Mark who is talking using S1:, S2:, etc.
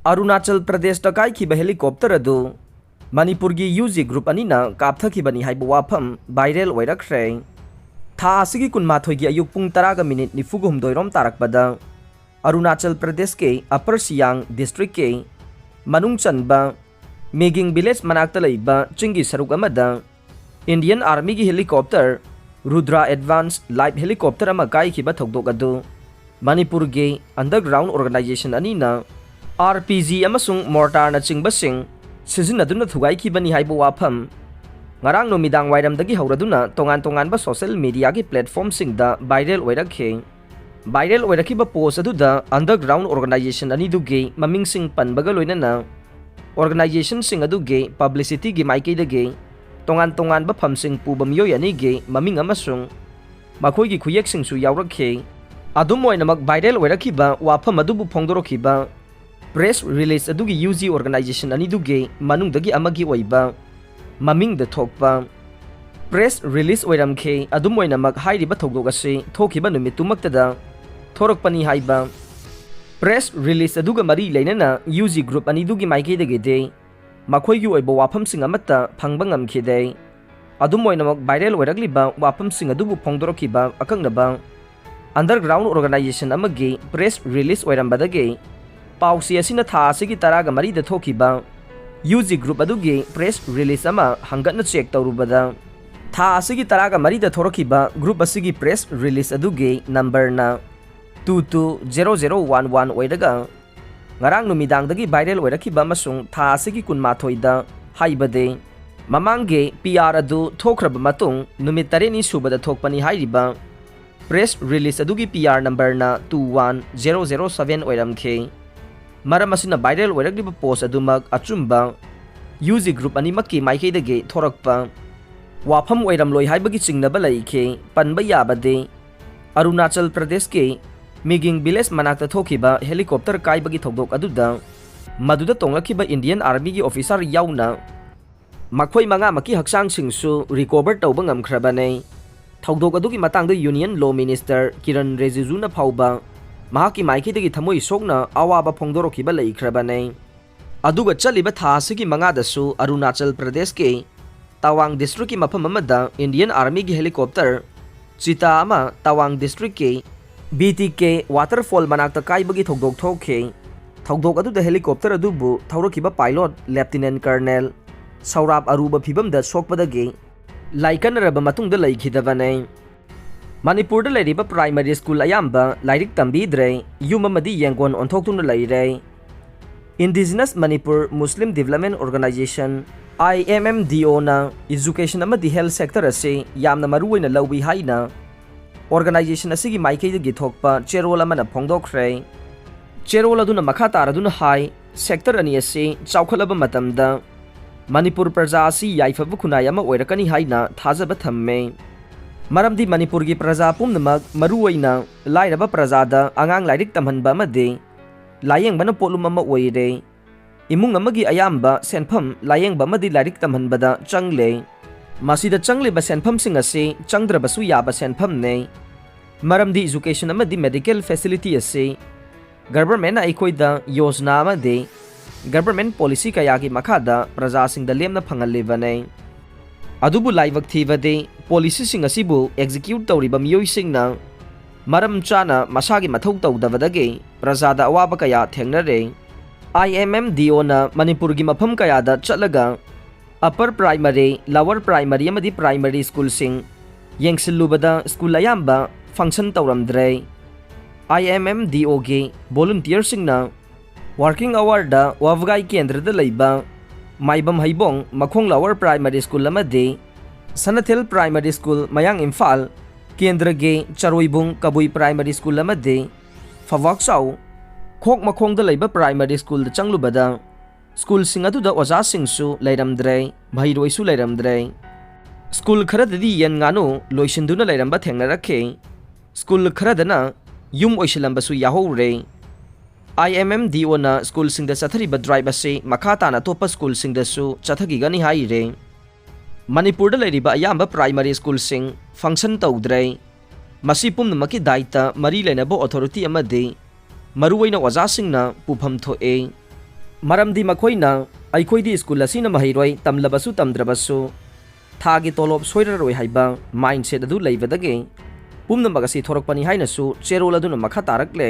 S1: Arunachal Pradesh ta Kaikhiba helicopter adu Manipur gi UG group anina Kapthakhibani Haiba Wapham viral oirakre tha asigi kunmathoi gi ayuk pung 10 ga minute nifugum doirom tarakpada Arunachal Pradesh ke Upper Siang district ke manung chanba Meging village manakta leiba chingi saruk amada Indian Army gi helicopter Rudra Advanced Light Helicopter ama Kaikhiba thokdok adu Manipur ge underground organization anina RPG amasung mortar na chingbasing sizinaduna thugaikibani haiba wapham ngarang numidang wairamdagi hauraduna tongan ba social media gi platform singda viral oirakiba post aduda underground organization ani duge maming sing panbaga loinana organization sing aduge publicity gi maikei dage tongan ba phamsing pubam yoy ani ge maming amasung makhoi gi khuyek sing su yawrakhe adum oinamak viral oirakiba wapham adubu phongdorokiba press release adugi UG organization ani duge manungdagi amagi oiba maming da thokpa press release oiramkhe adum oinamak hairiba thokdok ase thokiba numitumaktada thorokpani haiba press release aduga mari leinana UG group ani dugi maike dege de makhoi gi oiba wapham sing amata phangba ngamkhide adum oinamak viral oirakliba wapham sing adubu phongdorokiba akangnaba underground organization amagi press release oirambadage Pausi asina tha asigi taraga mari da thokiba UG group adugi press release ama hangatna check tawrubada tha asigi taraga mari da thorokiba group asigi press release adugi number na 220011 oidaga ngarang numidang dagi viral oirakiba masung tha asigi kunmathoi da haibade mamangge PR adu thokraba matung numit 3 subada thokpani hairiba press release adugi PR number na 21007 oiramkhe Maram asina viral oirakliba post adumak achumba UG group animakki maikei dage thorakpa wapham oiramloi haibagi chingnaba laikhe panba yabade Arunachal Pradesh ke Meging village manakta thokiba helicopter kaibagi thokdok aduda maduda tonglakiba Indian Army gi officer yauna makhoi manga maki haksang singsu recover tawba ngamkhrabane thokdok adugi matangda Union Law Minister Kiran Rijiju na phauba mahaki maiki dagi thamoi sokna awaba phongdorokiba leikrabane aduga chaliba tha asigi manga dasu Arunachal Pradesh ke Tawang district ki mafam amada Indian Army gi helicopter chita ama Tawang district ke BTK waterfall manakta kaibagi thokdok thokhe thokdok aduda helicopter adubu thaurokiba pilot Lieutenant Colonel Saurab aruba phibamda sokpadage laikanraba matungda leikhidabane Manipur da leiriba primary school ayamba lairik tambidre yumamadi yangon onthoktuna leire Indigenous Manipur Muslim Development Organization IMMDO na education amadi health sector ase yamna maruoina lawbi haina organization asigi maikei gi thokpa cherol amana phongdokre cherol aduna makha taraduna hai sector ani ase chaukhalaba matamda Manipur praja asi yaifabu khunayama oirakani haina thajaba thamme Maramdi Manipur gi praja pumnamak maruoina lairaba prajada angang lairik tamhanba amade layengbana polum ama oire imung amagi ayamba senpham layengba amadi lairik tamhanbada changle masida changle ba senpham sing ase changdrabasu yaba senpham ne maramdi education amadi medical facility ase government aikoida yojna amade government policy kayagi makhada praja singda lemna phangalibane adubu laibak thibade policy sing asibu execute tawriba miyoi singna maram chana masagi mathau tawdabadage prajada awaba kaya thengnare IMMDO na Manipur gi mafam kaya da chatlaga upper primary lower primary amadi primary school sing yengsilubada school ayamba function tawramdre IMMDO gi volunteer singna working hour da wavgai kendra da leiba Maibam Haibong Makhong Lower Primary School amadi Sanathil Primary School Mayang Imphal Kendra ge Charoibung Kabui Primary School amadi Fawaksaw Khok Makhong da leiba Primary School da changlubada School sing adu da oja singsu leiramdre bhairoi su leiramdre School kharadadi yan nganu loisinduna leiramba thengnarakhe School kharadana yum oisilamba su yahore IMMDO na school sing da chathariba drive ase makhata na topa school sing da su chathagi gani haire Manipur da leiriba ayamba primary school sing function tawdre masi pumnamaki daita mari lenabo authority amade maruwaina oja singna pufam thoe मरमदी मखोइना अखोइदी school असिना महैरोय तमलबसु तमद्रबसु थागी तोलोब सोइररोय हाइबा mindset अदु लैबदगे पुमनमग असि थोरकपनि हाइनसु चेरोल अदुना मखा तारकले।